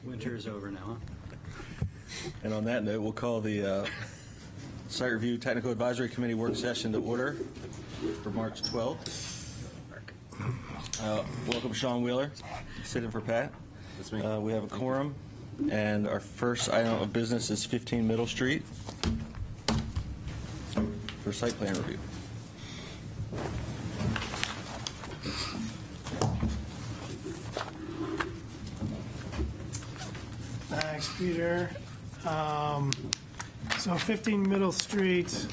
Winter is over now, huh? And on that note, we'll call the Site Review Technical Advisory Committee work session to order for March 12th. Welcome, Sean Wheeler, sitting for Pat. That's me. We have a quorum, and our first item of business is 15 Middle Street for site plan review. Thanks, Peter. So 15 Middle Street,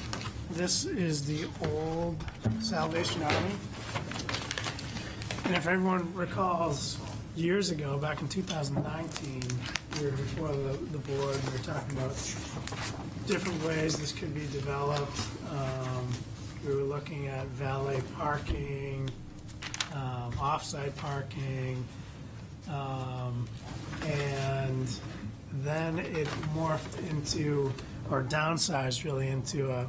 this is the old Salvation Army. And if everyone recalls, years ago, back in 2019, we were before the board, we were talking about different ways this could be developed. We were looking at valet parking, off-site parking, and then it morphed into, or downsized really, into a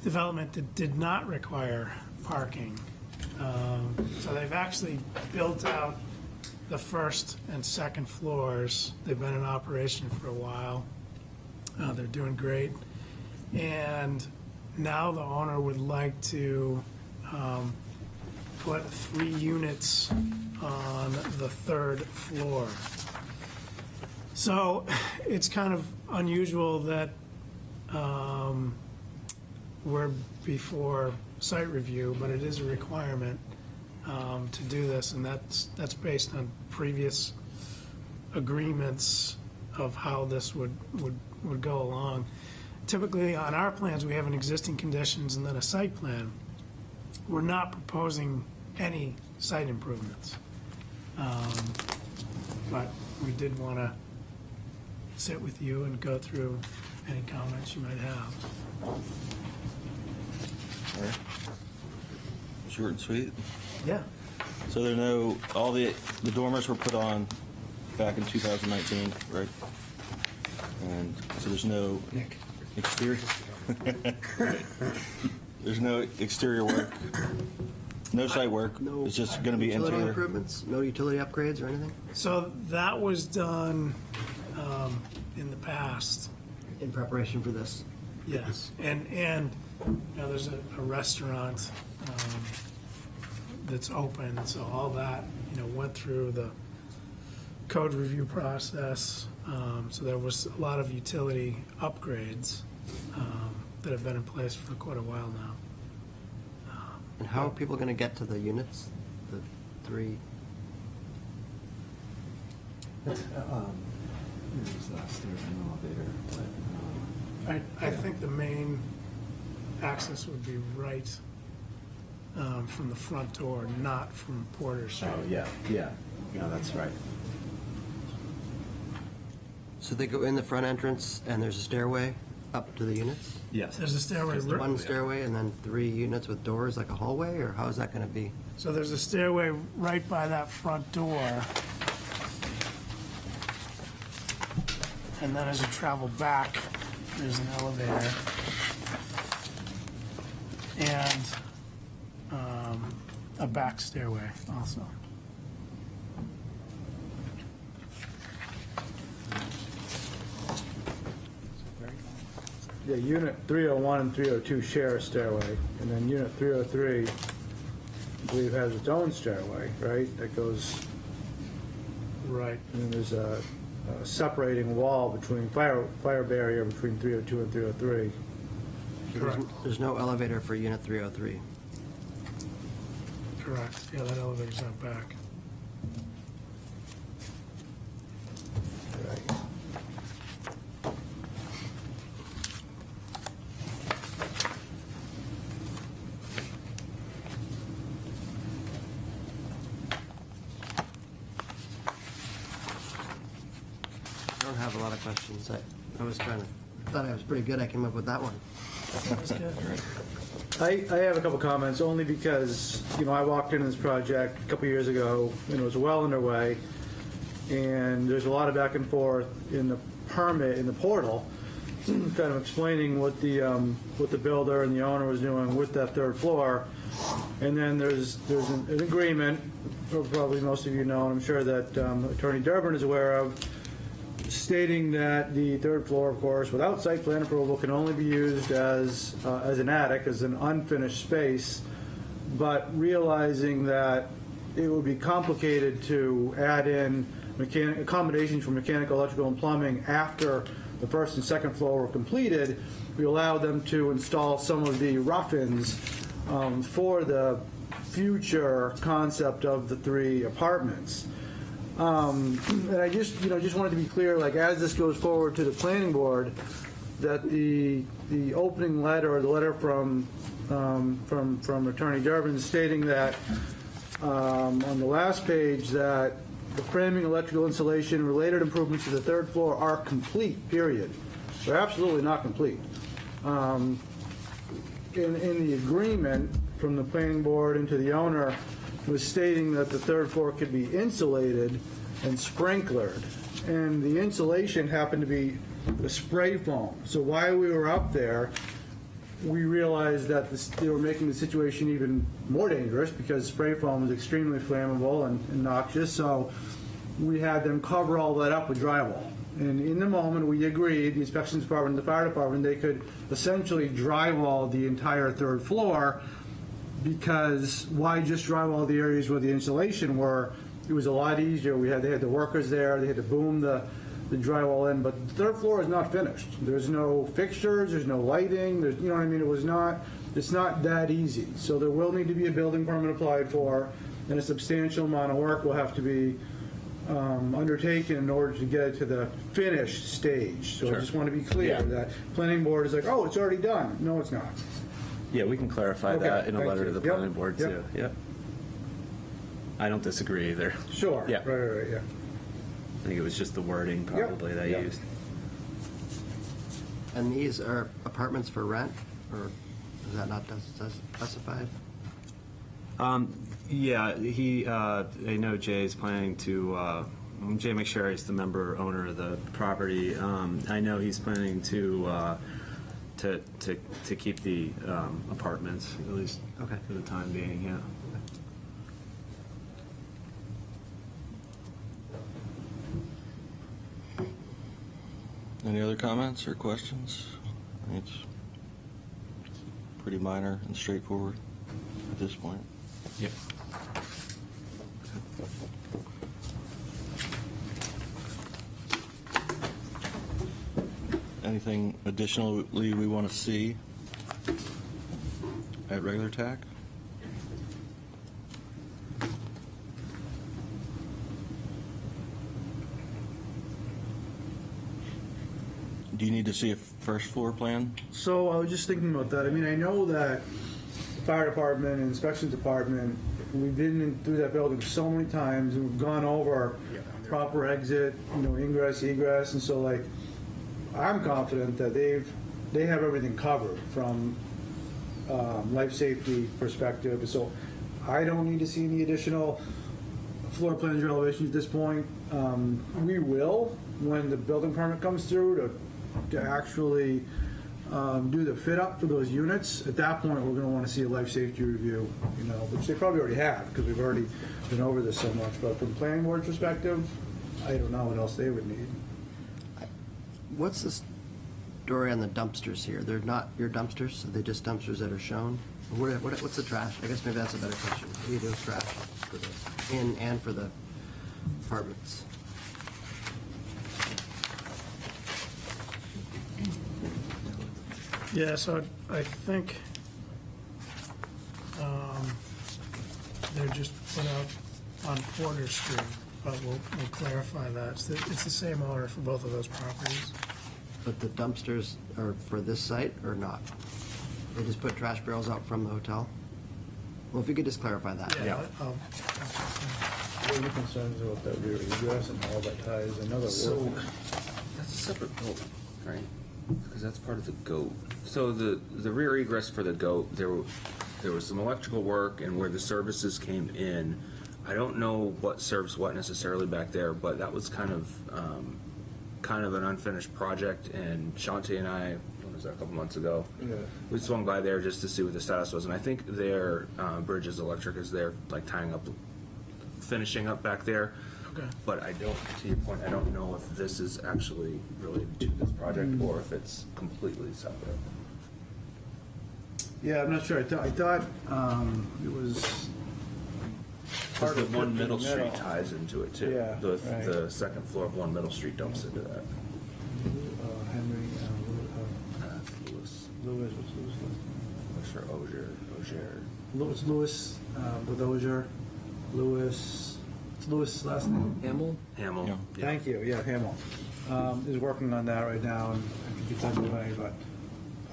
development that did not require parking. So they've actually built out the first and second floors. They've been in operation for a while. They're doing great. And now the owner would like to put 3 units on the 3rd floor. So it's kind of unusual that we're before site review, but it is a requirement to do this, and that's based on previous agreements of how this would go along. Typically, on our plans, we have an existing conditions and then a site plan. We're not proposing any site improvements. But we did want to sit with you and go through any comments you might have. All right. Short and sweet. Yeah. So there are no, all the dormers were put on back in 2019, right? And so there's no exterior. There's no exterior work, no site work. No It's just going to be utility interior. improvements, no utility upgrades or anything So that was done in the past. in preparation for this? Yes. And you know, there's a restaurant that's open, so all that, you know, went through the code review process. So there was a lot of utility upgrades that have been in place for quite a while now. And how are people going to get to the units, the 3? There's stairs and elevator, but I think the main access would be right from the front door, not from Porter Street. yeah, no, that's right. So they go in the front entrance and there's a stairway up to the units? Yes. There's a stairway. One stairway and then 3 units with doors like a hallway, or how is that going to be? So there's a stairway right by that front door. And then as you travel back, there's an elevator. And a back stairway also. Yeah, Unit 301 and 302 share a stairway, and then Unit 303, I believe, has its own stairway, right? That goes, Right. and then there's a separating wall between, fire barrier between 302 and 303. Correct. There's no elevator for unit 303. Correct. Yeah, that elevator's out back. I don't have a lot of questions. I was trying to, thought I was pretty good. I came up with that one. That's good. I have a couple comments, only because, you know, I walked into this project a couple years ago, and it was well underway, and there's a lot of back and forth in the permit, in the portal, kind of explaining what the builder and the owner was doing with that 3rd floor. And then there's an agreement, probably most of you know, and I'm sure that Attorney Durbin is aware of, stating that the third floor, of course, without site plan approval, can only be used as an attic, as an unfinished space, but realizing that it would be complicated to add in accommodations for mechanical, electrical, and plumbing after the first and second floor were completed, we allowed them to install some of the rough-ins for the future concept of the 3 apartments. And I just wanted to be clear, like, as this goes forward to the planning board, that the opening letter, or the letter from Attorney Durbin stating that on the last page that the framing, electrical installation, related improvements to the third floor are complete, period. They're absolutely not complete. In the agreement from the planning board into the owner was stating that the third floor could be insulated and sprinklered. And the insulation happened to be the spray foam. So while we were up there, we realized that they were making the situation even more dangerous because spray foam is extremely flammable and noxious. So we had them cover all that up with drywall. And in the moment, we agreed, the inspections department and the fire department, they could essentially drywall the entire third floor, because why just drywall the areas where the insulation were? It was a lot easier. They had the workers there, they had to boom the drywall in, but the third floor is not finished. There's no fixtures, there's no lighting, you know what I mean? It's not that easy. So there will need to be a building permit applied for, and a substantial amount of work will have to be undertaken in order to get it to the finished stage. So I just want to be clear Yeah. that planning board is like, oh, it's already done. No, it's not. Yeah, we can clarify Okay, that in a thank letter you. to the Yep, planning board yep. too. Yep. I don't disagree either. Sure. Yeah. Right, yeah. I think it was just the wording probably they Yep. used. And these are apartments for rent, or is that not specified? Yeah, I know Jay's planning to, Jay McSherry is the member owner of the property. I know he's planning to keep the apartments, at least Okay. for the time being, yeah. Any other comments or questions? I think it's pretty minor and straightforward at this point. Yep. Anything additionally we want to see at regular TAC? Do you need to see a first floor plan? So I was just thinking about that. I mean, I know that the fire department and inspections department, we've been through that building so many times, and we've gone over proper exit, ingress, egress, and so, like, I'm confident that they have everything covered from life safety perspective. So I don't need to see any additional floor plans or elevations at this point. We will, when the building permit comes through, to actually do the fit up for those units. At that point, we're going to want to see a life safety review, which they probably already have, because we've already been over this so much. But from the planning board perspective, I don't know what else they would need. What's the story on the dumpsters here? They're not your dumpsters? Are they just dumpsters that are shown? What's the trash? I guess maybe that's a better question. What do you do with trash for the inn and for the apartments? Yeah, so I think they're just put out on Porter Street, but we'll clarify that. It's the same owner for both of those properties. But the dumpsters are for this site or not? They just put trash barrels out from the hotel? Well, if you could just clarify that. What are your concerns about that rear egress and how that ties another So work? that's a separate goat, right? Because that's part of the goat. So the rear egress for the goat, there was some electrical work, and where the services came in, I don't know what serves what necessarily back there, but that was kind of an unfinished project. And Shantae and I, was that, a couple months ago? Yeah. We swung by there just to see what the status was, and I think their Bridges Electric is there, like tying up, finishing up back there. Okay. But I don't, to your point, I don't know if this is actually related to this project or if it's completely separate. Yeah, I'm not sure. I thought it was. Because the One Middle Middle. Street ties into it too. Yeah, right. The second floor of One Middle Street dumps into that. Henry, Lewis, Lewis, what's Lewis? I'm sure Ogier. Lewis, Lewis with Ogier. Lewis, it's Lewis' last name? Hamel? Hamill. Yeah. Yeah. Thank you, yeah, Hamel. Is working on that right now, and I think it's underway, but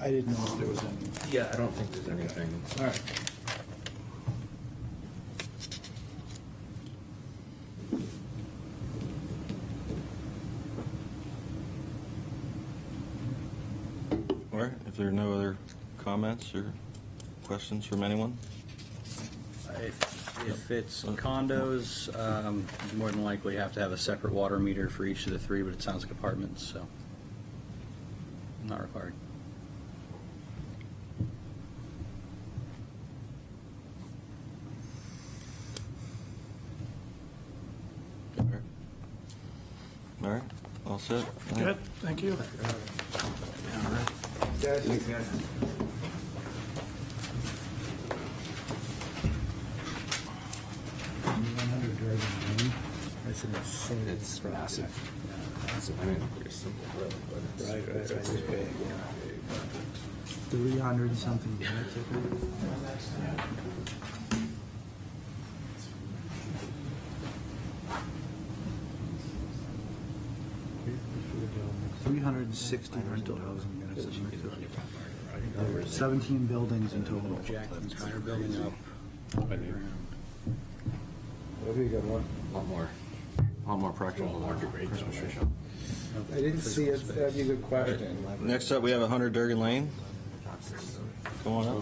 I didn't know if there was any. Yeah, I don't think there's anything. All right. All right, if there are no other comments or questions from anyone? If it's condos, you more than likely have to have a separate water meter for each of the three, but it sounds like apartments, so not required. All right. All right, all set? Good, thank you. That's an insane. It's massive. I mean, pretty simple, really, but it's. Right, it's right, big. right. Yeah. 300 something units, I think. rental housing units. 17 buildings in total. Jack the entire building up. Maybe you got one. A lot more practical. Market rate. I didn't see it. That'd be a good question. Next up, we have 100 Durgan Lane. Come on up.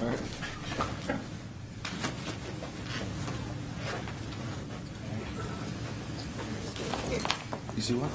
All right. You see what?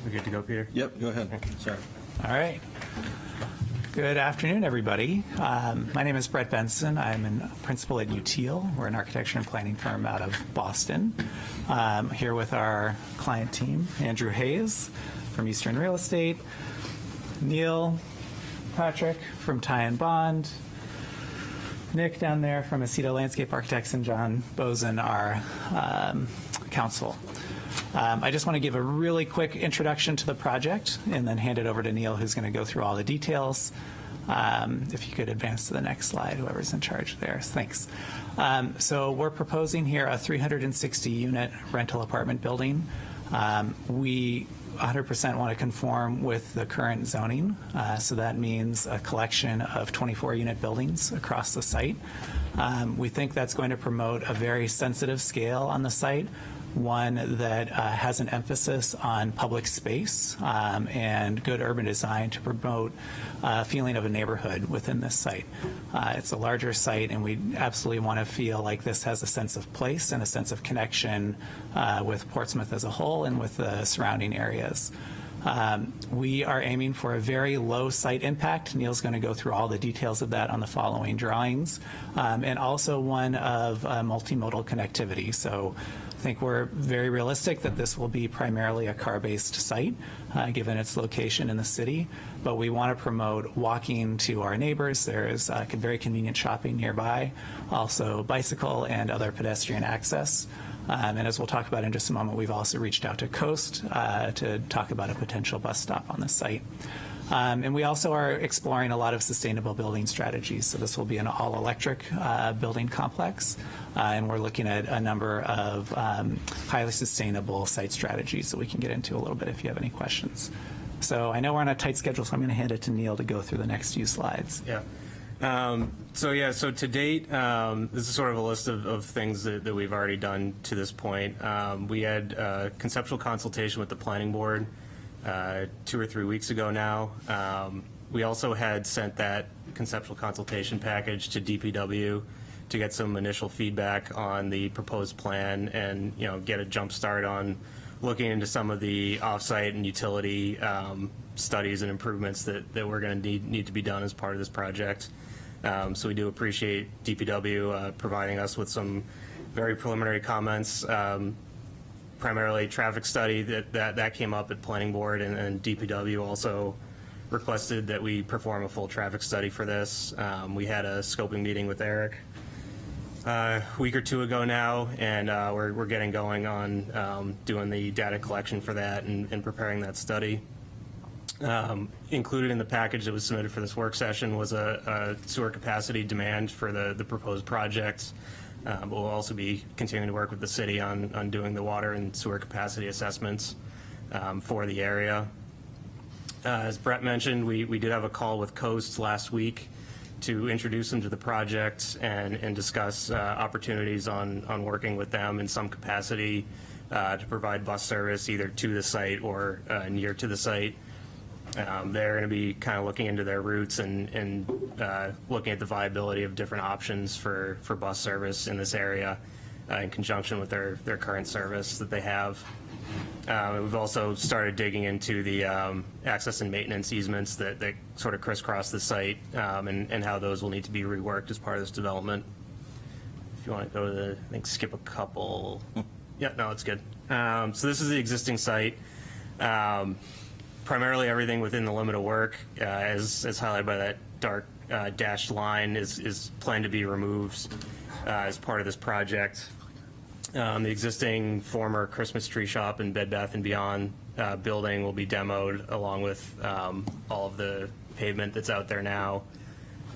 We good to go, Peter? Yep, go ahead. Sorry. All right. Good afternoon, everybody. My name is Brett Benson. I'm a principal at UTEAL. We're an architecture and planning firm out of Boston. Here with our client team, Andrew Hayes from Eastern Real Estate, Neil Patrick from Ty and Bond, Nick down there from Aceto Landscape Architects, and John Bozen, our counsel. I just want to give a really quick introduction to the project and then hand it over to Neil, who's going to go through all the details. If you could advance to the next slide, whoever's in charge there. Thanks. So we're proposing here a 360-unit rental apartment building. We 100% want to conform with the current zoning. So that means a collection of 24-unit buildings across the site. We think that's going to promote a very sensitive scale on the site, one that has an emphasis on public space and good urban design to promote a feeling of a neighborhood within this site. It's a larger site, and we absolutely want to feel like this has a sense of place and a sense of connection with Portsmouth as a whole and with the surrounding areas. We are aiming for a very low site impact. Neil's going to go through all the details of that on the following drawings, and also one of multimodal connectivity. So I think we're very realistic that this will be primarily a car-based site, given its location in the city, but we want to promote walking to our neighbors. There is very convenient shopping nearby, also bicycle and other pedestrian access. And as we'll talk about in just a moment, we've also reached out to Coast to talk about a potential bus stop on the site. And we also are exploring a lot of sustainable building strategies. So this will be an all-electric building complex, and we're looking at a number of highly sustainable site strategies that we can get into a little bit if you have any questions. So I know we're on a tight schedule, so I'm going to hand it to Neil to go through the next few slides. Yeah. So to date, this is sort of a list of things that we've already done to this point. We had conceptual consultation with the planning board 2 or 3 weeks ago now. We also had sent that conceptual consultation package to DPW to get some initial feedback on the proposed plan and, get a jump start on looking into some of the offsite and utility studies and improvements that we're going to need to be done as part of this project. So we do appreciate DPW providing us with some very preliminary comments, primarily traffic study that came up at planning board, and DPW also requested that we perform a full traffic study for this. We had a scoping meeting with Eric a week or two ago now, and we're getting going on doing the data collection for that and preparing that study. Included in the package that was submitted for this work session was a sewer capacity demand for the proposed project. But we'll also be continuing to work with the city on doing the water and sewer capacity assessments for the area. As Brett mentioned, we did have a call with Coast last week to introduce them to the project and discuss opportunities on working with them in some capacity to provide bus service either to the site or near to the site. They're going to be kind of looking into their routes and looking at the viability of different options for bus service in this area in conjunction with their current service that they have. We've also started digging into the access and maintenance easements that sort of crisscross the site and how those will need to be reworked as part of this development. If you want to go to the, I think, skip a couple. Yeah, no, it's good. So this is the existing site. Primarily everything within the limit of work, as highlighted by that dark dashed line, is planned to be removed as part of this project. The existing former Christmas tree shop and Bed Bath & Beyond building will be demoed along with all of the pavement that's out there now,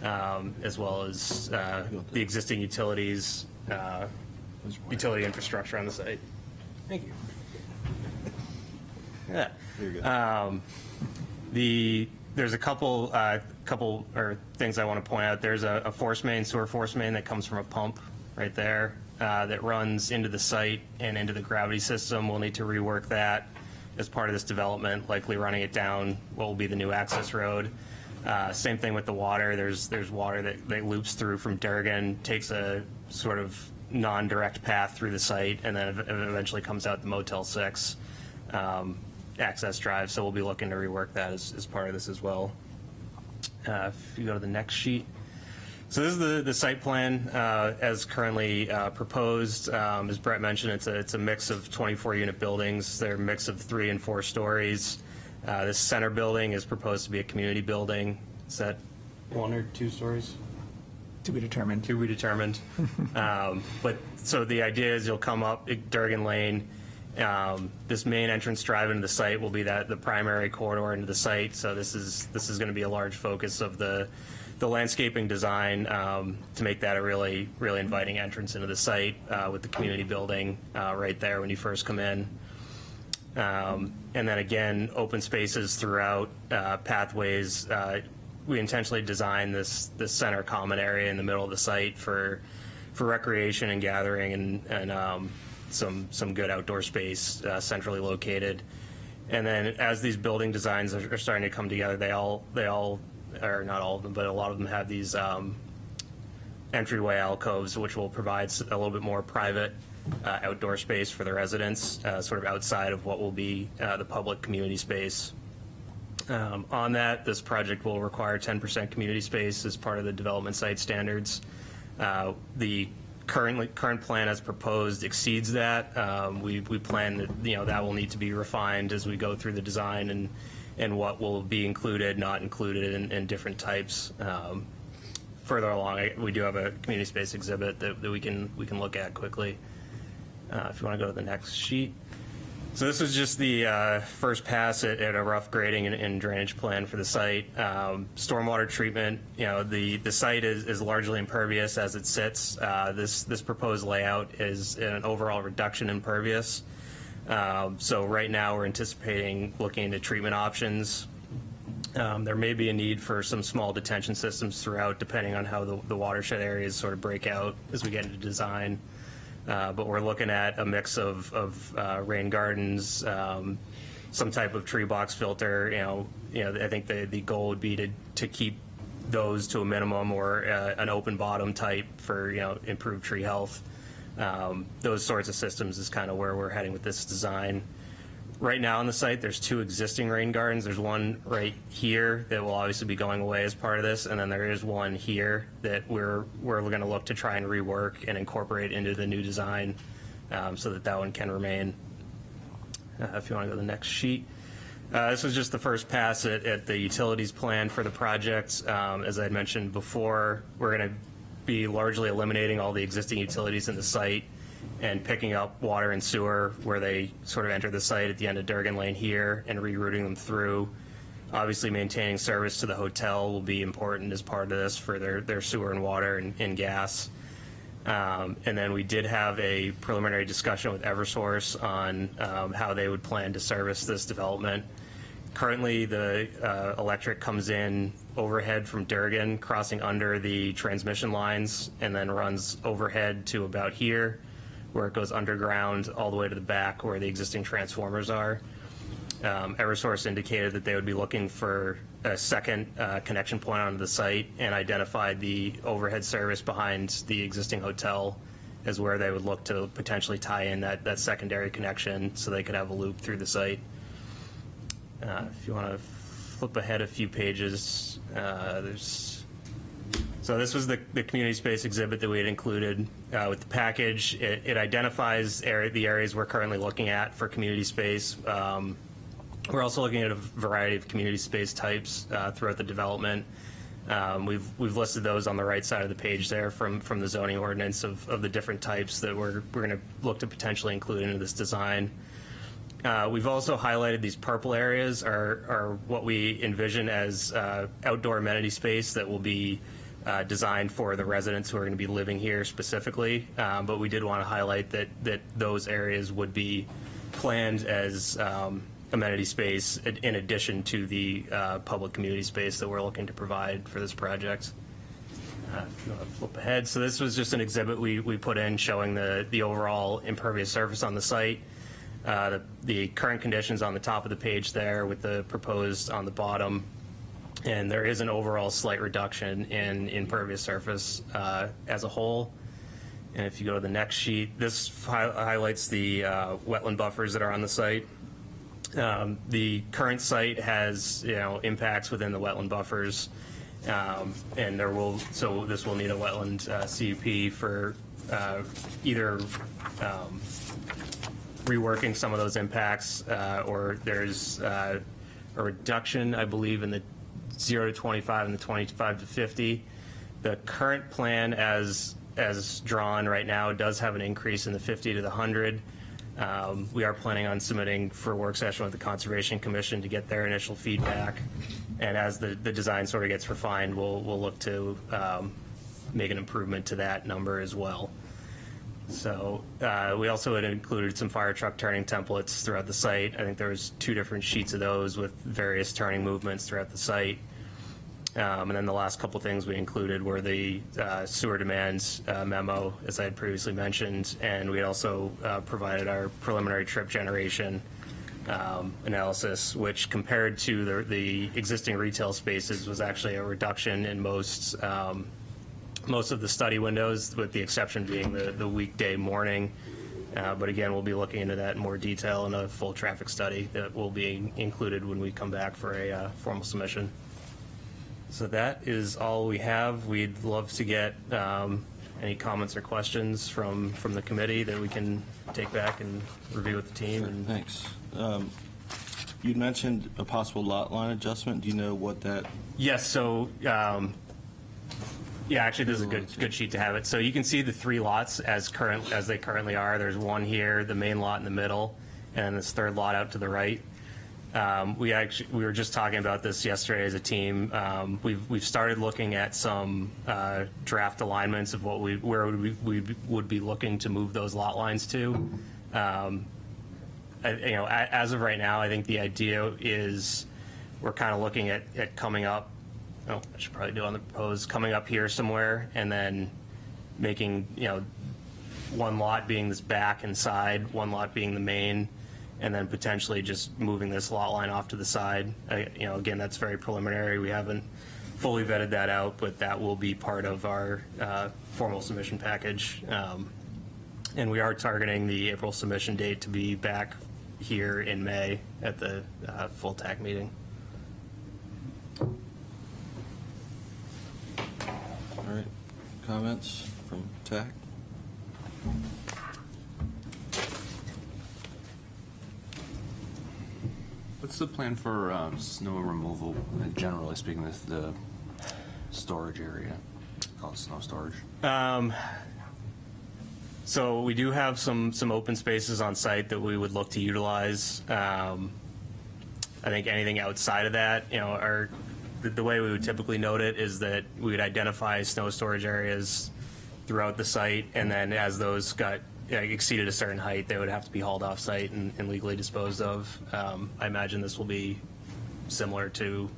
as well as the existing utilities, utility infrastructure on the site. Thank you. Yeah. There's a couple or things I want to point out. There's a sewer force main that comes from a pump right there that runs into the site and into the gravity system. We'll need to rework that as part of this development, likely running it down what will be the new access road. Same thing with the water. There's water that loops through from Durgan, takes a sort of non-direct path through the site, and then eventually comes out the Motel 6 access drive. So we'll be looking to rework that as part of this as well. If you go to the next sheet. So this is the site plan as currently proposed. As Brett mentioned, it's a mix of 24-unit buildings. They're a mix of 3 and 4 stories. This center building is proposed to be a community building. Is that 1 or 2 stories? To be determined. To be determined. But so the idea is you'll come up Durgan Lane. This main entrance drive into the site will be the primary corridor into the site. So this is going to be a large focus of the landscaping design to make that a really inviting entrance into the site with the community building right there when you first come in. And then again, open spaces throughout, pathways. We intentionally designed this center common area in the middle of the site for recreation and gathering and some good outdoor space centrally located. And then as these building designs are starting to come together, they all, or not all of them, but a lot of them have these entryway alcoves, which will provide a little bit more private outdoor space for the residents, sort of outside of what will be the public community space. On that, this project will require 10% community space as part of the development site standards. The current plan as proposed exceeds that. We plan that that will need to be refined as we go through the design and what will be included, not included in different types. Further along, we do have a community space exhibit that we can look at quickly. If you want to go to the next sheet. So this was just the first pass at a rough grading and drainage plan for the site. Stormwater treatment, the site is largely impervious as it sits. This proposed layout is an overall reduction in impervious. So right now we're anticipating looking into treatment options. There may be a need for some small detention systems throughout, depending on how the watershed areas sort of break out as we get into design. But we're looking at a mix of rain gardens, some type of tree box filter. I think the goal would be to keep those to a minimum, or an open bottom type for improved tree health. Those sorts of systems is kind of where we're heading with this design. Right now on the site, there's 2 existing rain gardens. There's one right here that will obviously be going away as part of this, and then there is one here that we're going to look to try and rework and incorporate into the new design, so that one can remain. If you want to go to the next sheet. This was just the first pass at the utilities plan for the project. As I had mentioned before, we're going to be largely eliminating all the existing utilities in the site and picking up water and sewer where they sort of enter the site at the end of Durgan Lane here and rerouting them through. Obviously, maintaining service to the hotel will be important as part of this for their sewer and water and gas. And then we did have a preliminary discussion with Eversource on how they would plan to service this development. Currently, the electric comes in overhead from Durgan, crossing under the transmission lines, and then runs overhead to about here, where it goes underground all the way to the back where the existing transformers are. Eversource indicated that they would be looking for a second connection point onto the site, and identified the overhead service behind the existing hotel as where they would look to potentially tie in that secondary connection so they could have a loop through the site. If you want to flip ahead a few pages, so this was the community space exhibit that we had included with the package. It identifies the areas we're currently looking at for community space. We're also looking at a variety of community space types throughout the development. We've listed those on the right side of the page there from the zoning ordinance of the different types that we're going to look to potentially include into this design. We've also highlighted these purple areas are what we envision as outdoor amenity space that will be designed for the residents who are going to be living here specifically. But we did want to highlight that those areas would be planned as amenity space in addition to the public community space that we're looking to provide for this project. If you want to flip ahead. So this was just an exhibit we put in showing the overall impervious surface on the site. The current conditions on the top of the page there with the proposed on the bottom. And there is an overall slight reduction in impervious surface as a whole. And if you go to the next sheet, this highlights the wetland buffers that are on the site. The current site has impacts within the wetland buffers, and this will need a wetland CUP for either reworking some of those impacts, or there's a reduction, I believe, in the 0 to 25 and the 25 to 50. The current plan as drawn right now does have an increase in the 50 to the 100. We are planning on submitting for a work session with the Conservation Commission to get their initial feedback. And as the design sort of gets refined, we'll look to make an improvement to that number as well. So we also had included some fire truck turning templates throughout the site. I think there was 2 different sheets of those with various turning movements throughout the site. And then the last couple things we included were the sewer demands memo, as I had previously mentioned, and we had also provided our preliminary trip generation analysis, which compared to the existing retail spaces was actually a reduction in most of the study windows, with the exception being the weekday morning. But again, we'll be looking into that in more detail in a full traffic study that will be included when we come back for a formal submission. So that is all we have. We'd love to get any comments or questions from the committee that we can take back and review with the team. And Thanks. You'd mentioned a possible lot line adjustment. Do you know what that? yes, so yeah, actually, this is a good sheet to have it. So you can see the 3 lots as they currently are. There's one here, the main lot in the middle, and this third lot out to the right. We were just talking about this yesterday as a team. We've started looking at some draft alignments of where we would be looking to move those lot lines to. As of right now, I think the idea is we're kind of looking at coming up. Oh, I should probably do it on the proposed, coming up here somewhere, and then making, one lot being this back and side, one lot being the main, and then potentially just moving this lot line off to the side. Again, that's very preliminary. We haven't fully vetted that out, but that will be part of our formal submission package. And we are targeting the April submission date to be back here in May at the full TAC meeting. All right, comments from TAC? What's the plan for snow removal, generally speaking, the storage area? Call it snow storage. So we do have some open spaces on site that we would look to utilize. I think anything outside of that, the way we would typically note it is that we would identify snow storage areas throughout the site, and then as those got exceeded a certain height, they would have to be hauled off site and legally disposed of. I imagine this will be similar to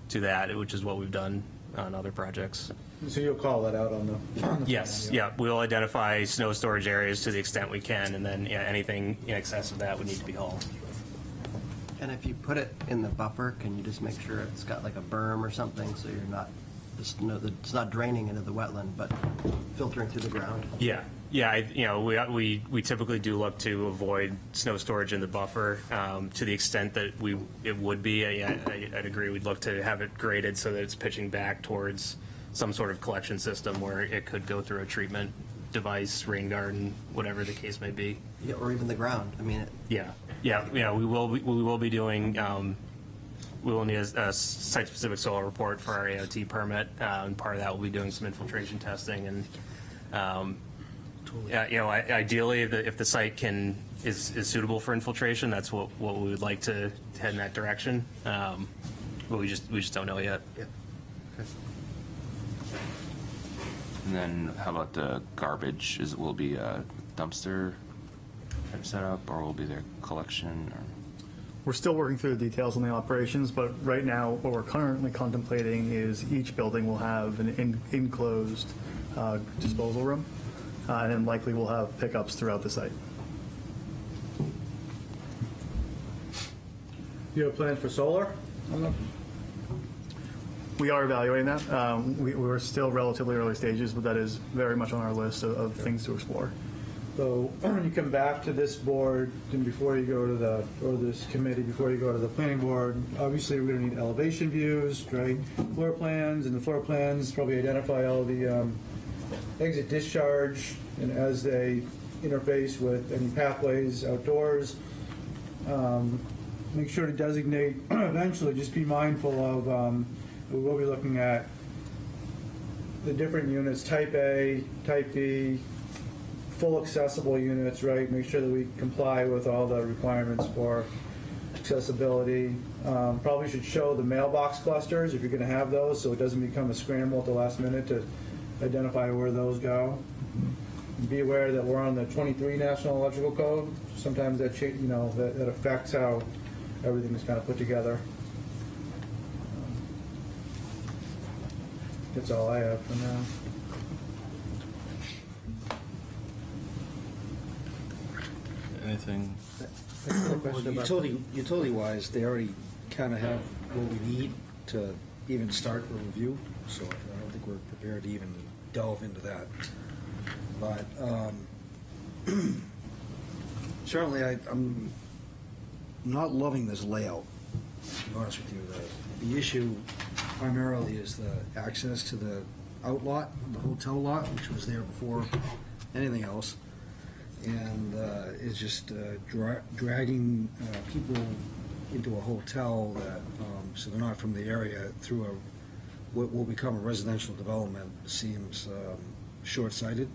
that, which is what we've done on other projects. So you'll call that out on the Yes, plan, yeah, we'll identify snow storage areas to the extent we can, and then anything in excess of that would need to be hauled. And if you put it in the buffer, can you just make sure it's got like a berm or something, so you're not, just know that it's not draining into the wetland, but filtering through the ground? Yeah, we typically do look to avoid snow storage in the buffer to the extent that it would be. I'd agree. We'd look to have it graded so that it's pitching back towards some sort of collection system where it could go through a treatment device, rain garden, whatever the case may be. Yeah, or even the ground. I mean, We will be doing. We will need a site-specific soil report for our AOT permit, and part of that will be doing some infiltration testing. And ideally, if the site is suitable for infiltration, that's what we would like to head in that direction. But we just don't know yet. yeah. Okay. And then how about the garbage? Will it be a dumpster type setup, or will it be their collection? Or? We're still working through the details on the operations, but right now, what we're currently contemplating is each building will have an enclosed disposal room, and then likely we'll have pickups throughout the site. You have plans for solar? We are evaluating that. We're still relatively early stages, but that is very much on our list of things to explore. So when you come back to this board, and before you go to this committee, before you go to the planning board, obviously we're gonna need elevation views, right? Floor plans, and the floor plans probably identify all the exit discharge, and as they interface with any pathways outdoors. Make sure to designate, eventually, just be mindful of, we will be looking at the different units, type A, type B, full accessible units, right? Make sure that we comply with all the requirements for accessibility. Probably should show the mailbox clusters if you're going to have those, so it doesn't become a scramble at the last minute to identify where those go. Be aware that we're on the 23 National Electrical Code. Sometimes that that affects how everything is kind of put together. That's all I have for now. Anything? Well, utility-wise, they already kind of have what we need to even start a review, so I don't think we're prepared to even delve into that. But certainly, I'm not loving this layout, to be honest with you. The issue primarily is the access to the outlot, the hotel lot, which was there before anything else. And it's just dragging people into a hotel that, so they're not from the area, through what will become a residential development seems short-sighted,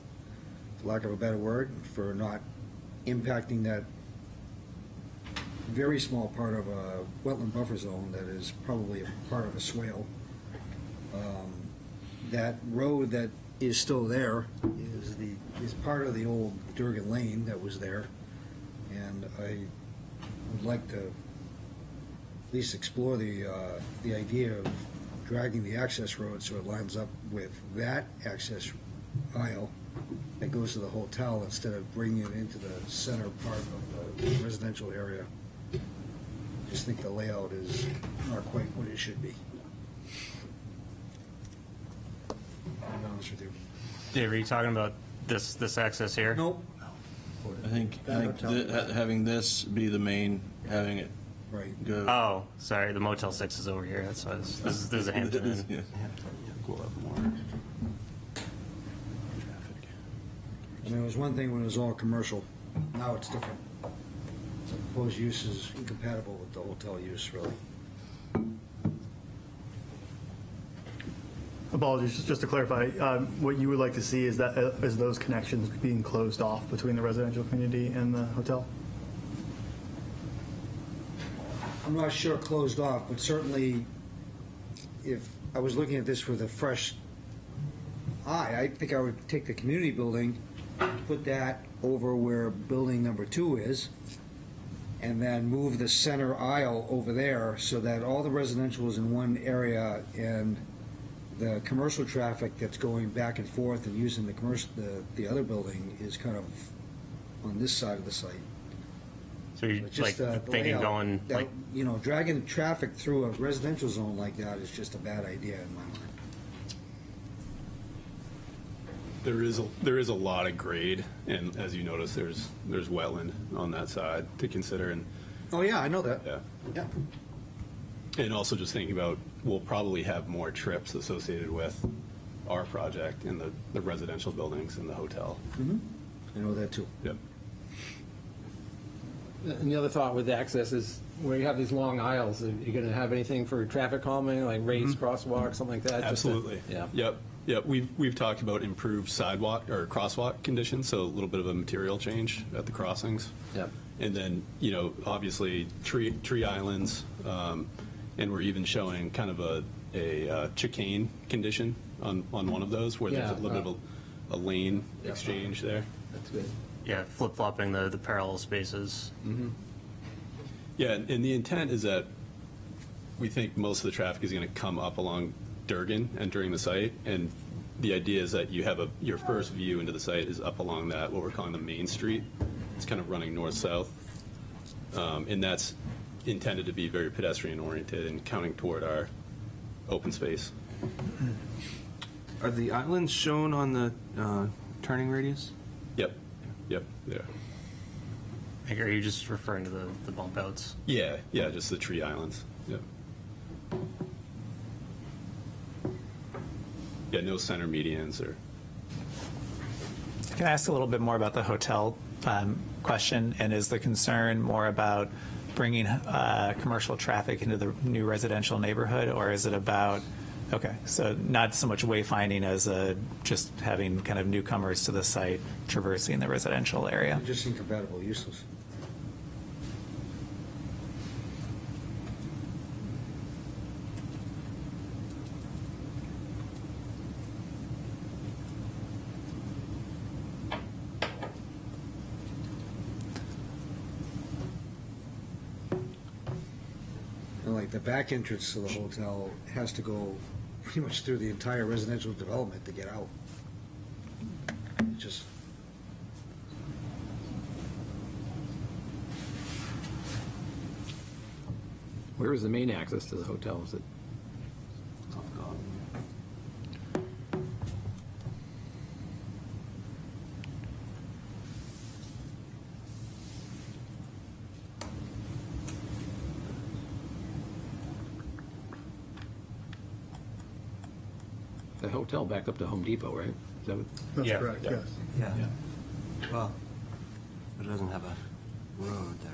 for lack of a better word, for not impacting that very small part of a wetland buffer zone that is probably a part of a swale. That road that is still there is part of the old Durgan Lane that was there, and I would like to at least explore the idea of dragging the access road so it lines up with that access aisle that goes to the hotel instead of bringing it into the center part of the residential area. I just think the layout is not quite what it should be. I'll be honest with you. Dave, are you talking about this access here? Nope. I think hotel. having this be the main, having it Right. go. Oh, sorry, the Motel 6 is over here. That's why this is a Hampton Inn. Yeah. Go up more. I mean, it was one thing when it was all commercial. Now it's different. The proposed use is incompatible with the hotel use, really. Apologies, just to clarify, what you would like to see is that, is those connections being closed off between the residential community and the hotel? I'm not sure closed off, but certainly if I was looking at this with a fresh eye, I think I would take the community building, put that over where building number 2 is, and then move the center aisle over there so that all the residential is in one area and the commercial traffic that's going back and forth and using the other building is kind of on this side of the site. So you're But just, like the thinking layout, going that, like you know, dragging traffic through a residential zone like that is just a bad idea in my mind. There is a lot of grade, and as you notice, there's wetland on that side to consider, and Oh, yeah, I know that. yeah, Yeah. and also just thinking about we'll probably have more trips associated with our project in the residential buildings and the hotel. I know that too. Yep. And the other thought with access is where you have these long aisles, are you going to have anything for traffic calming, like raised crosswalk, something like that? Just to- Absolutely. Yeah. Yep. We've talked about improved sidewalk or crosswalk conditions, so a little bit of a material change at the crossings. Yep. And then, you know, obviously tree islands, and we're even showing kind of a chicane condition on one of those where there's a Yeah, little bit of a lane exchange there. That's good. yeah, flip-flopping the parallel spaces. Yeah, and the intent is that we think most of the traffic is going to come up along Durgan entering the site, and the idea is that you have your first view into the site is up along that, what we're calling the main street. It's kind of running north-south, and that's intended to be very pedestrian-oriented and counting toward our open space. Are the islands shown on the turning radius? Yep, there. Like, are you just referring to the bump outs? Yeah, just the tree islands, yep. Yeah, no center medians or. Can I ask a little bit more about the hotel question? And is the concern more about bringing commercial traffic into the new residential neighborhood, or is it about, okay, so not so much wayfinding as just having kind of newcomers to the site traversing the residential area? Just incompatible uses. And like the back entrance to the hotel has to go pretty much through the entire residential development to get out. Just, Where is the main access to the hotel? Is it? The hotel backed up to Home Depot, right? Is that what? That's Yeah. correct, yes. Yeah. Well, but it doesn't have a road there.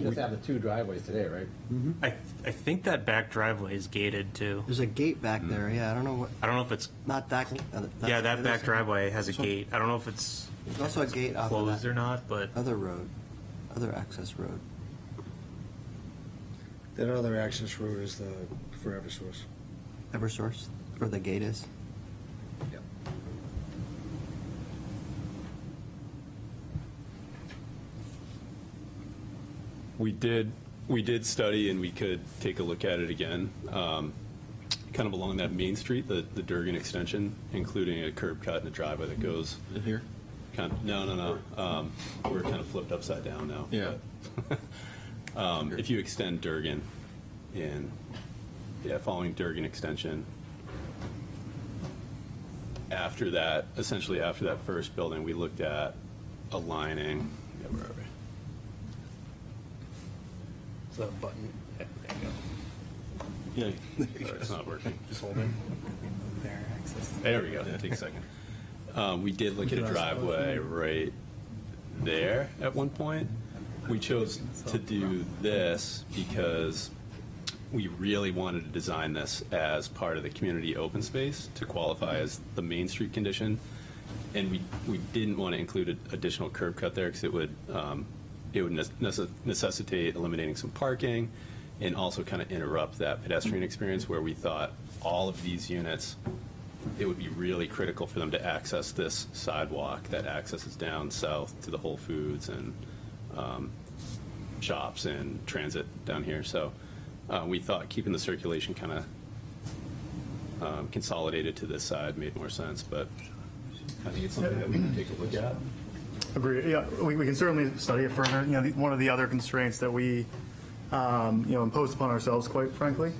just have the two driveways today, right? I think that back driveway is gated too. There's a gate back there, yeah, I don't know what, I don't know if it's, not that. yeah, that back there's driveway has a gate. I don't know if it's also a gate off of closed that or not, but other road, other access road. That other access road is the Forever Source. Eversource, where the gate is. Yep. We did study, and we could take a look at it again, kind of along that Main Street, the Durgan extension, including a curb cut and a driveway that goes. Here? No. We're kind of flipped upside down now. Yeah. But, if you extend Durgan in, following Durgan extension, after that, essentially after that first building, we looked at aligning. Yeah, where are we? it's a button. There you go. Yeah. Sorry, it's not working. Just hold it. There, access. There we go. Take a second. We did look at a driveway right there at one point. We chose to do this because we really wanted to design this as part of the community open space to qualify as the Main Street condition. And we didn't want to include an additional curb cut there because it would necessitate eliminating some parking and also kind of interrupt that pedestrian experience where we thought all of these units, it would be really critical for them to access this sidewalk that accesses down south to the Whole Foods and shops and transit down here. So we thought keeping the circulation kind of consolidated to this side made more sense, but I think it's something that we can take a look at. Agree. Yeah, we can certainly study it further. One of the other constraints that we, impose upon ourselves, quite frankly,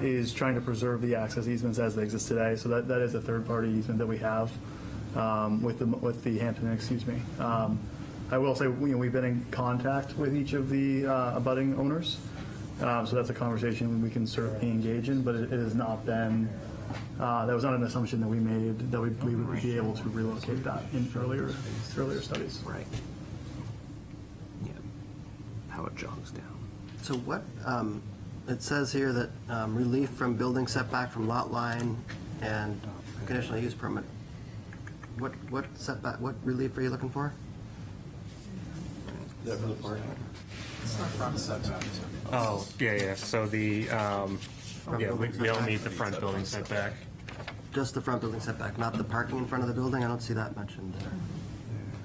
is trying to preserve the access easements as they exist today. So that is a third-party easement that we have with the Hampton Inn, excuse me. I will say, we've been in contact with each of the abutting owners. So that's a conversation we can certainly engage in, but it has not been, that was not an assumption that we made, that we would be able to relocate that in earlier studies. Right. Yeah. How it jogs down. So what, it says here that relief from building setback from lot line and conditional use permit. What setback, what relief are you looking for? Oh, yeah. So we don't meet the front building setback. Just the front building setback, not the parking in front of the building? I don't see that mentioned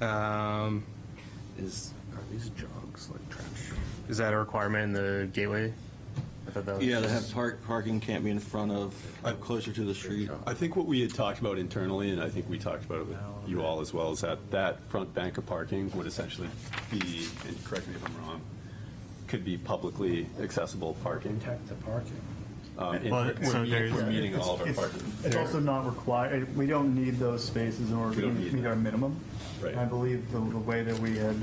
there. Are these jogs like trash? Is that a requirement in the gateway? I thought that was Yeah, to have parking can't be in front of, closer to the street. I think what we had talked about internally, and I think we talked about it with you all as well, is that front bank of parking would essentially be, and correct me if I'm wrong, could be publicly accessible parking. Protect the parking. And But, so we're there's- meeting all of our parking. It's also not required, we don't need those spaces in order We to don't need meet them. our minimum. Right. I believe the way that we had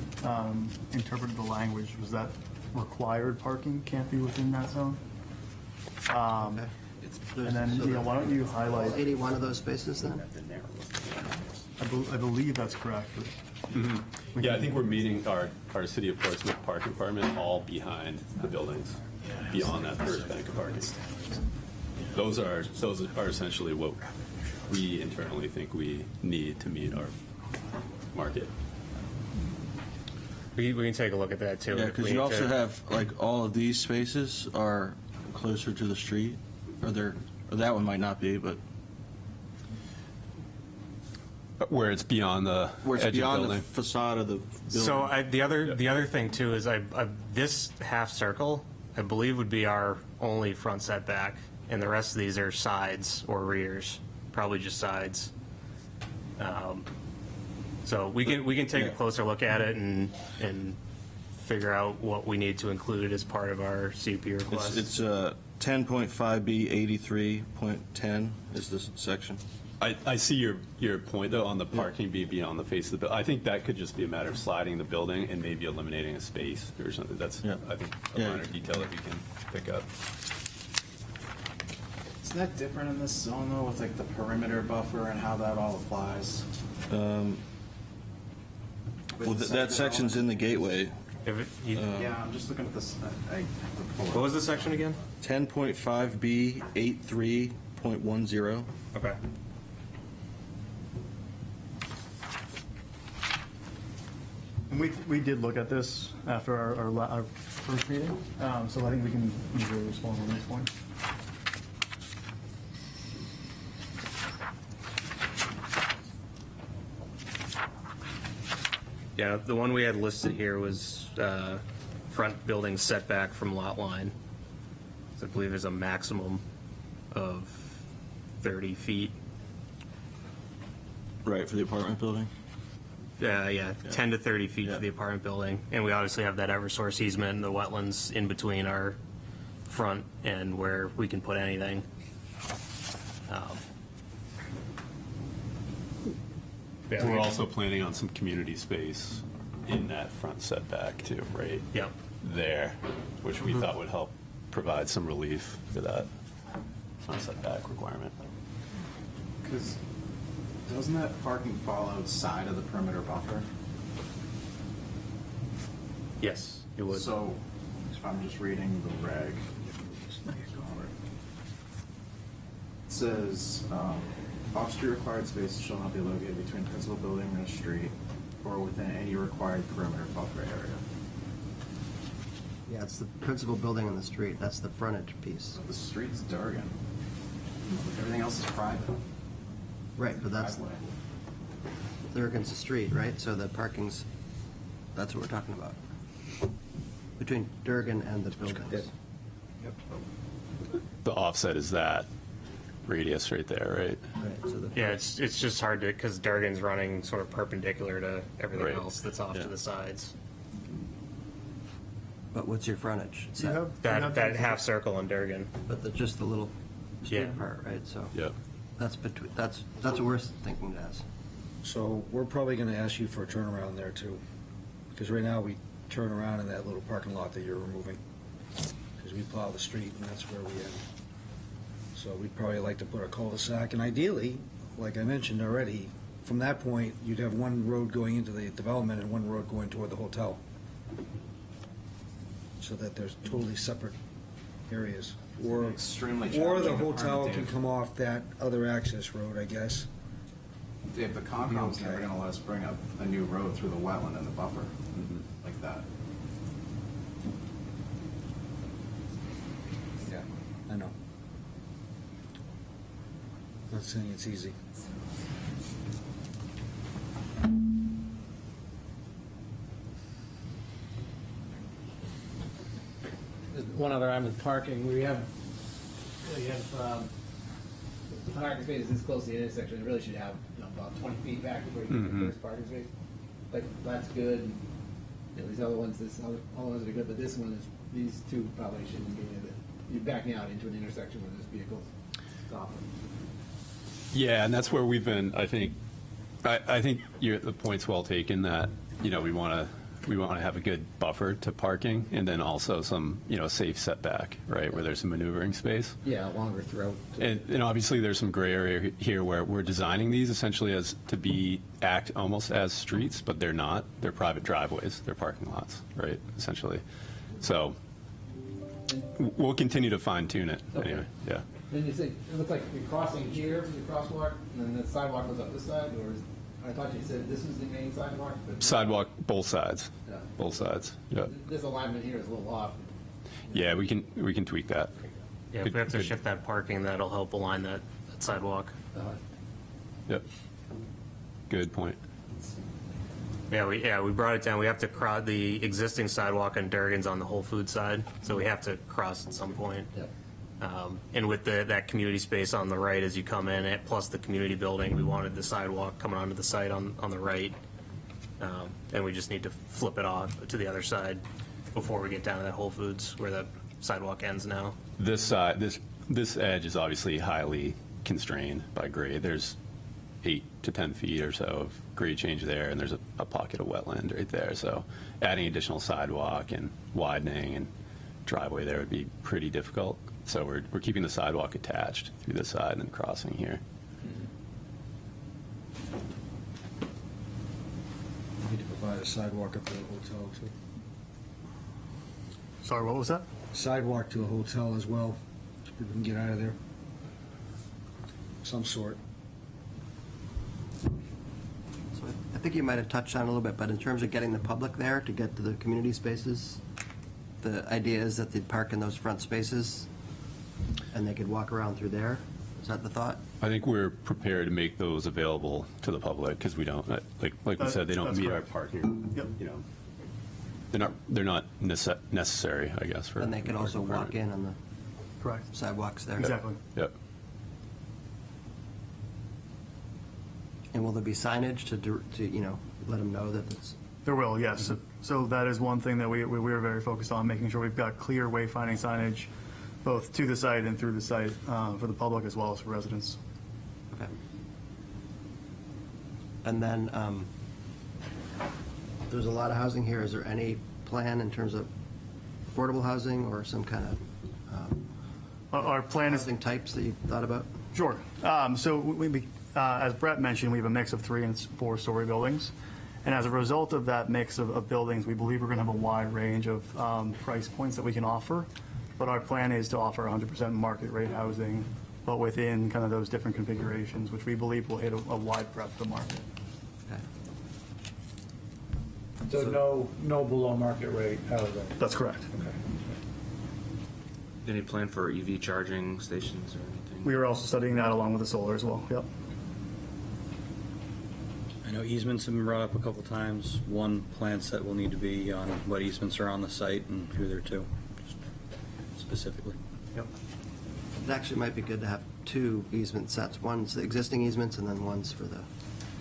interpreted the language was that required parking can't be within that zone. And then, why don't you highlight, 81 of those spaces then? I believe that's correct. Yeah, I think we're meeting our City of Portsmouth Park Department all behind the buildings, beyond that first bank of parking. Those are essentially what we internally think we need to meet our market. We can take a look at that too. Yeah, if because we you need also to. have, all of these spaces are closer to the street, or that one might not be, but Where it's beyond the where it's edge of beyond the building. facade of the building. So the other thing too is this half circle I believe would be our only front setback, and the rest of these are sides or rears, probably just sides. So we can take a closer look at it and figure out what we need to include as part of our CUP request. It's 10.5B 83.10 is this section. I see your point, though, on the parking being beyond the face of the building. I think that could just be a matter of sliding the building and maybe eliminating a space or something. That's, I think, a minor detail that we can pick up. Isn't that different in this zone, though, with like the perimeter buffer and how that all applies? Well, that section's in the gateway Yeah, I'm just looking at this. I have to pull it. What was the section again? 10.5B 83.10. Okay. And we did look at this after our first meeting, so I think we can easily respond on this one. Yeah, the one we had listed here was front building setback from lot line. So I believe there's a maximum of 30 feet. Right, for the apartment building? Yeah, 10 to 30 feet for the apartment building. And we obviously have that Eversource easement and the wetlands in between our front and where we can put anything. Yeah, We're also planning on some community space in that front setback too, right? Yep. There, which we thought would help provide some relief for that front setback requirement. Because doesn't that parking fall outside of the perimeter buffer? Yes, it would. So, if I'm just reading the reg, it says, off-street required spaces shall not be located between principal building and a street or within any required perimeter buffer area. Yeah, it's the principal building on the street. That's the frontage piece. So the street's Durgan. Everything else is private. Right, but that's, Driveway. Durgan's a street, right? So the parking's, that's what we're talking about. Between Durgan and the buildings. The offset is that radius right there, right? Right, so the. Yeah, it's just hard to, because Durgan's running sort of perpendicular to everything Right. else that's off Yeah. to the sides. But what's your frontage? It's You that- have- That half circle on Durgan. But just the little street Yeah. part, right? So Yep. that's between, that's what we're thinking it as. So we're probably gonna ask you for a turnaround there too, because right now we turn around in that little parking lot that you're removing, because we plow the street and that's where we end. So we'd probably like to put a cul-de-sac, and ideally, like I mentioned already, from that point, you'd have one road going into the development and one road going toward the hotel. So that there's totally separate areas. Or Extremely the challenging to hotel park, can Dave. come off that other access road, I guess. Dave, the Concom's Okay. never gonna let us bring up a new road through the wetland and the buffer like that. Yeah, I know. Not saying it's easy. One other item with parking, we have parking spaces this close to the intersection, it really should have, about 20 feet back before you get the first parking space. Like, that's good. These other ones, all ones are good, but this one is, these two probably shouldn't be in it. You're backing out into an intersection where there's vehicles stopping. Yeah, and that's where we've been, I think the point's well taken that, we want to have a good buffer to parking and then also some, safe setback, right, where there's some maneuvering space. Yeah, longer throat. And obviously, there's some gray area here where we're designing these essentially as to act almost as streets, but they're not. They're private driveways. They're parking lots, right, essentially. So we'll continue to fine tune it anyway, yeah. Then you say, it looks like you're crossing here, the crosswalk, and then the sidewalk goes up this side, or I thought you said this was the main sidewalk, but. Sidewalk, both sides. Yeah. Both sides, yeah. This alignment here is a little off. Yeah, we can tweak that. Yeah, if we have to shift that parking, that'll help align that sidewalk. Yep. Good point. Yeah, we brought it down. We have to cross the existing sidewalk on Durgan's on the Whole Foods side, so we have to cross at some point. Yep. And with that community space on the right as you come in, plus the community building, we wanted the sidewalk coming onto the site on the right. And we just need to flip it off to the other side before we get down to that Whole Foods where the sidewalk ends now. This side, this edge is obviously highly constrained by grade. There's 8 to 10 feet or so of grade change there, and there's a pocket of wetland right there. So adding additional sidewalk and widening and driveway there would be pretty difficult. So we're keeping the sidewalk attached through this side and then crossing here. We need to provide a sidewalk up to the hotel too. Sorry, what was that? Sidewalk to a hotel as well, so people can get out of there. Some sort. So I think you might have touched on it a little bit, but in terms of getting the public there to get to the community spaces, the idea is that they'd park in those front spaces and they could walk around through there. Is that the thought? I think we're prepared to make those available to the public because we don't, like we said, they don't That's meet correct. our parking. Yep. You know, they're not necessary, I guess. For And they could our also walk requirement. in on the Correct. sidewalks there. Exactly. Yep. And will there be signage to let them know that it's, There will, yes. So that is one thing that we are very focused on, making sure we've got clear wayfinding signage, both to the site and through the site, for the public as well as for residents. okay. And then, there's a lot of housing here. Is there any plan in terms of affordable housing or some kind of Our plan is housing types that you've thought about? Sure. So as Brett mentioned, we have a mix of 3 and 4 story buildings. And as a result of that mix of buildings, we believe we're going to have a wide range of price points that we can offer. But our plan is to offer 100% market rate housing, but within kind of those different configurations, which we believe will hit a wide breadth of the market. Okay. So no below market rate housing. That's correct. Any plan for EV charging stations or anything? We are also studying that along with the solar as well. Yep. I know easements have been brought up a couple times. One plan set will need to be on what easements are on the site and who they're to, just specifically. Yep. It actually might be good to have 2 easement sets. One's the existing easements and then one's for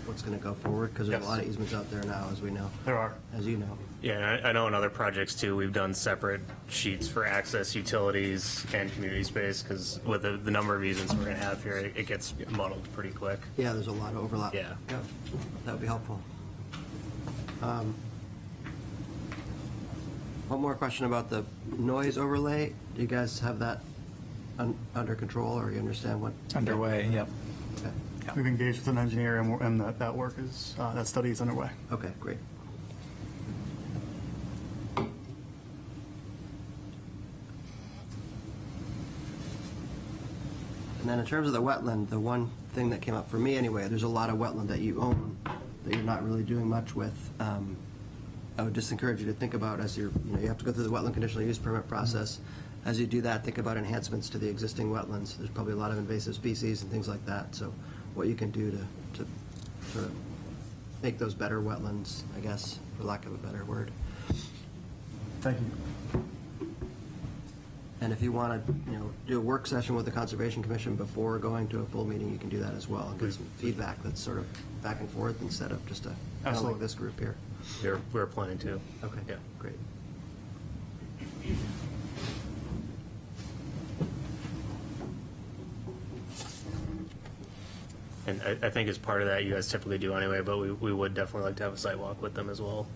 what's going to go forward, because there's a Yes. lot of easements out there now, as we know, There are. as you know. Yeah, and I know in other projects too, we've done separate sheets for access, utilities, and community space, because with the number of easements we're going to have here, it gets muddled pretty quick. Yeah, there's a lot of overlap. Yeah. That would be helpful. One more question about the noise overlay. Do you guys have that under control, or you understand what? Underway, yep. Okay. We've engaged with an engineer, and that work is, that study is underway. Okay, great. And then in terms of the wetland, the one thing that came up for me anyway, there's a lot of wetland that you own that you're not really doing much with. I would just encourage you to think about, as you have to go through the wetland conditional use permit process. As you do that, think about enhancements to the existing wetlands. There's probably a lot of invasive species and things like that. So what you can do to sort of make those better wetlands, I guess, for lack of a better word. Thank you. And if you want to, do a work session with the Conservation Commission before going to a full meeting, you can do that as well, and get some feedback that's sort of back and forth instead of just kind of like Absolutely. this group here. We're planning to. Okay, Yeah. great. And I think as part of that, you guys typically do anyway, but we would definitely like to have a site walk with them as well.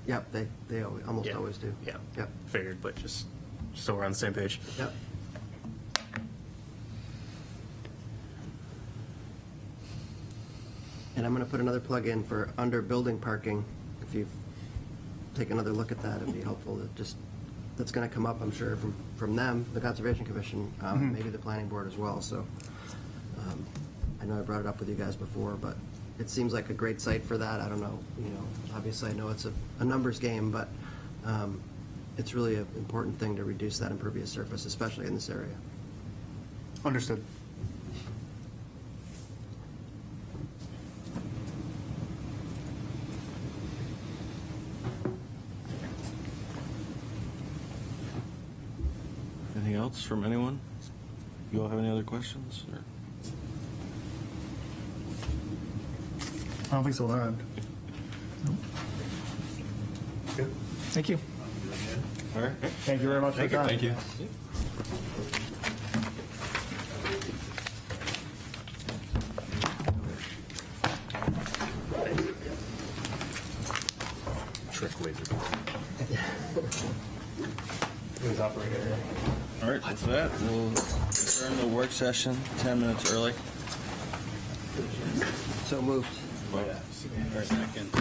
Yep, they almost Yeah. always do. Yeah. Yep, Figured, but just so we're on the same page. yep. And I'm going to put another plug in for under building parking. If you take another look at that, it'd be helpful to just, that's going to come up, I'm sure, from them, the Conservation Commission, maybe the planning board as well. So I know I brought it up with you guys before, but it seems like a great site for that. I don't know, obviously I know it's a numbers game, but it's really an important thing to reduce that impervious surface, especially in this area. Understood. Anything else from anyone? You all have any other questions? Or? I don't think so on our end. Good. Thank you. All right. Thank you very much for your time. Thank you. Trick laser. Operator. All right, that's that. We'll adjourn the work session 10 minutes early. So moved. Second.